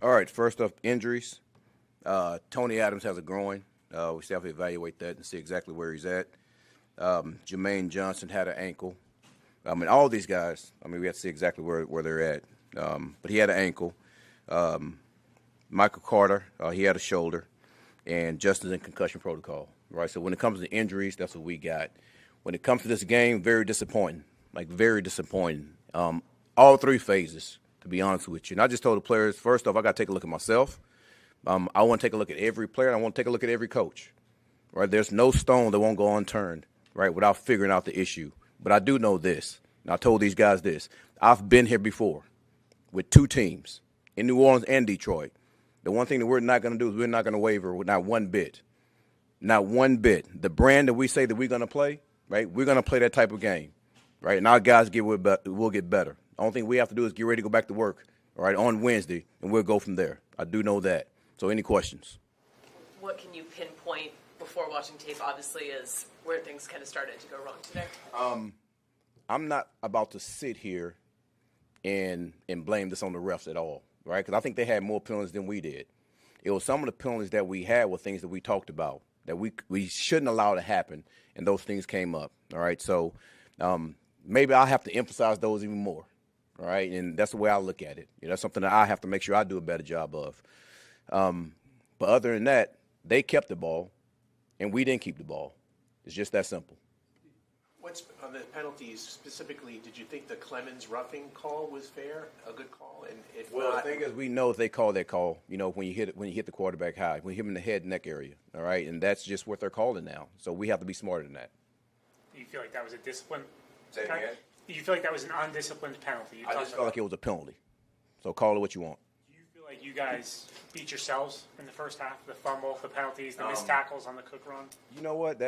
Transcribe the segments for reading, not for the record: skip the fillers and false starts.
All right, first up, injuries. Tony Adams has a groin. We still have to evaluate that and see exactly where he's at. Jermaine Johnson had an ankle. All these guys, we have to see exactly where they're at. But he had an ankle. Michael Carter, he had a shoulder. And Justin's in concussion protocol, right? So when it comes to injuries, that's what we got. When it comes to this game, very disappointing, very disappointing. All three phases, to be honest with you. And I just told the players, first off, I got to take a look at myself. I want to take a look at every player, and I want to take a look at every coach, right? There's no stone that won't go unturned, right, without figuring out the issue. But I do know this, and I told these guys this. I've been here before with two teams, in New Orleans and Detroit. The one thing that we're not going to do is we're not going to waver with not one bit. Not one bit. The brand that we say that we're going to play, right, we're going to play that type of game, right? And our guys will get better. The only thing we have to do is get ready to go back to work, all right, on Wednesday, and we'll go from there. I do know that. So any questions? What can you pinpoint before watching tape, obviously, is where things kind of started to go wrong today? I'm not about to sit here and blame this on the refs at all, right? Because I think they had more penalties than we did. It was some of the penalties that we had were things that we talked about, that we shouldn't allow to happen, and those things came up, all right? So maybe I'll have to emphasize those even more, all right? And that's the way I look at it. That's something that I have to make sure I do a better job of. But other than that, they kept the ball, and we didn't keep the ball. It's just that simple. What's on the penalties specifically? Did you think the Clemens roughing call was fair, a good call? And if well, not, the thing is, we know if they call that call, when you hit the quarterback high, when you hit him in the head neck area, all right, and that's just what they're calling now. So we have to be smarter than that. Do you feel like that was a discipline? Say it again? Do you feel like that was an undisciplined penalty? I just felt like it was a penalty. So call it what you want. Like you guys beat yourselves in the first half, the fumble, the penalties, the missed tackles on the Cook run? You know what?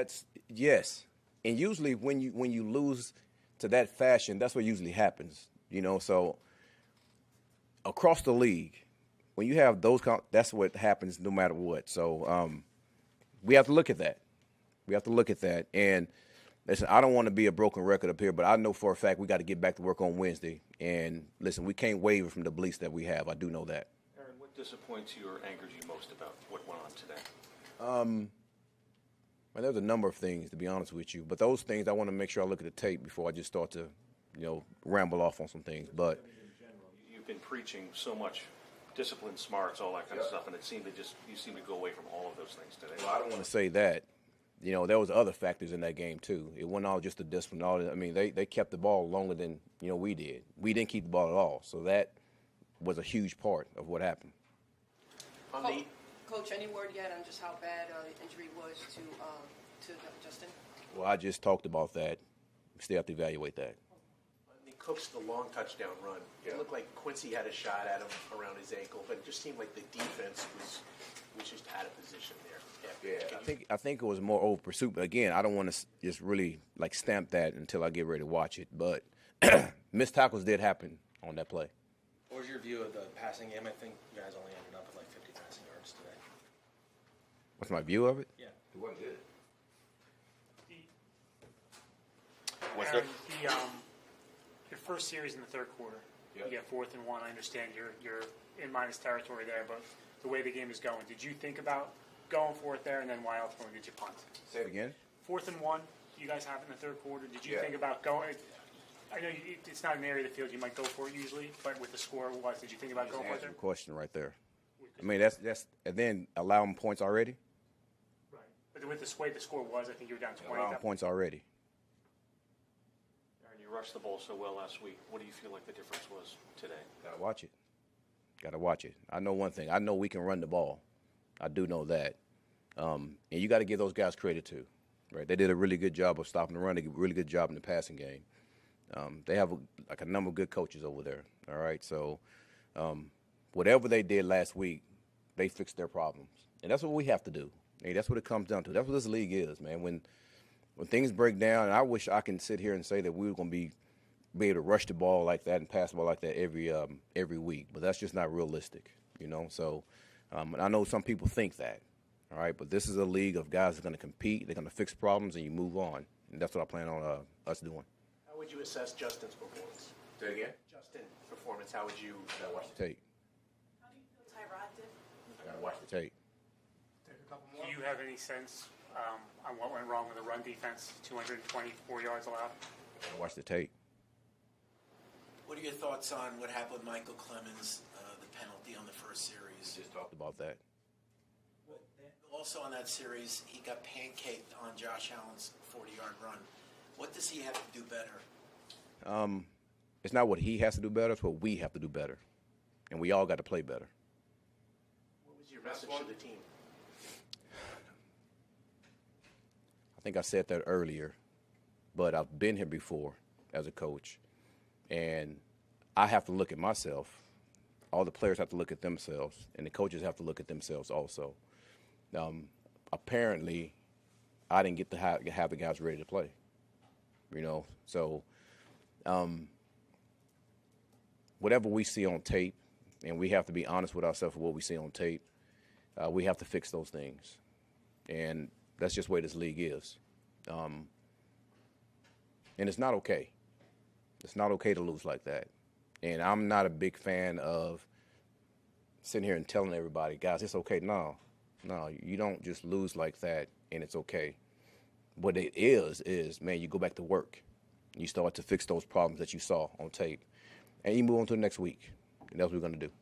Yes. And usually when you lose to that fashion, that's what usually happens. So across the league, when you have those, that's what happens no matter what. So we have to look at that. We have to look at that. And listen, I don't want to be a broken record up here, but I know for a fact we got to get back to work on Wednesday. And listen, we can't waver from the beliefs that we have. I do know that. What disappoints you or angers you most about what went on today? There's a number of things, to be honest with you. But those things, I want to make sure I look at the tape before I just start to, ramble off on some things. But you've been preaching so much discipline, smarts, all that kind of stuff, and you seem to go away from all of those things today. Well, I don't want to say that. There was other factors in that game too. It wasn't all just the discipline. They kept the ball longer than we did. We didn't keep the ball at all. So that was a huge part of what happened. Coach, any word yet on just how bad the injury was to Justin? Well, I just talked about that. We still have to evaluate that. Cook's the long touchdown run. It looked like Quincy had a shot at him around his ankle, but it just seemed like the defense was just out of position there. Yeah, I think it was more over pursuit. But again, I don't want to just really stamp that until I get ready to watch it. But missed tackles did happen on that play. What was your view of the passing game? I think you guys only ended up with 50 passing yards today. What's my view of it? Yeah. It wasn't good. Your first series in the third quarter, you get 4th and 1. I understand you're in minus territory there, but the way the game is going, did you think about going for it there, and then why ultimately did you punt? Say it again. 4th and 1, you guys have it in the third quarter. Did you think about going? I know it's not an area of the field you might go for it usually, but with the score, did you think about going for it there? Question right there. That's and then allow them points already. Right, but with the way the score was, I think you were down 20. Allow points already. Aaron, you rushed the ball so well last week. What do you feel like the difference was today? Gotta watch it. I know one thing. I know we can run the ball. I do know that. And you got to give those guys credit too, right? They did a really good job of stopping the run. They did a really good job in the passing game. They have a number of good coaches over there, all right? So whatever they did last week, they fixed their problems. And that's what we have to do. Hey, that's what it comes down to. That's what this league is, man. When things break down, and I wish I can sit here and say that we were going to be able to rush the ball like that and pass the ball like that every week, but that's just not realistic, So I know some people think that, all right? But this is a league of guys that are going to compete. They're going to fix problems, and you move on. And that's what I plan on us doing. How would you assess Justin's performance? Say it again? Justin's performance, how would you watch the tape? How do you feel Watch the tape. Take a couple more. Do you have any sense on what went wrong with the run defense? 224 yards allowed. Watch the tape. What are your thoughts on what happened with Michael Clemens, the penalty on the first series? Just talked about that. Also on that series, he got pancaked on Josh Allen's 40-yard run. What does he have to do better? It's not what he has to do better, it's what we have to do better. And we all got to play better. What was your message to the team? I think I said that earlier, but I've been here before as a coach, and I have to look at myself. All the players have to look at themselves, and the coaches have to look at themselves also. Apparently, I didn't get to have the guys ready to play, So whatever we see on tape, and we have to be honest with ourselves with what we see on tape, we have to fix those things. And that's just the way this league is. And it's not okay. It's not okay to lose like that. And I'm not a big fan of sitting here and telling everybody, guys, it's okay. No, you don't just lose like that and it's okay. What it is, man, you go back to work. You start to fix those problems that you saw on tape. And you move on to the next week. And that's what we're going to do.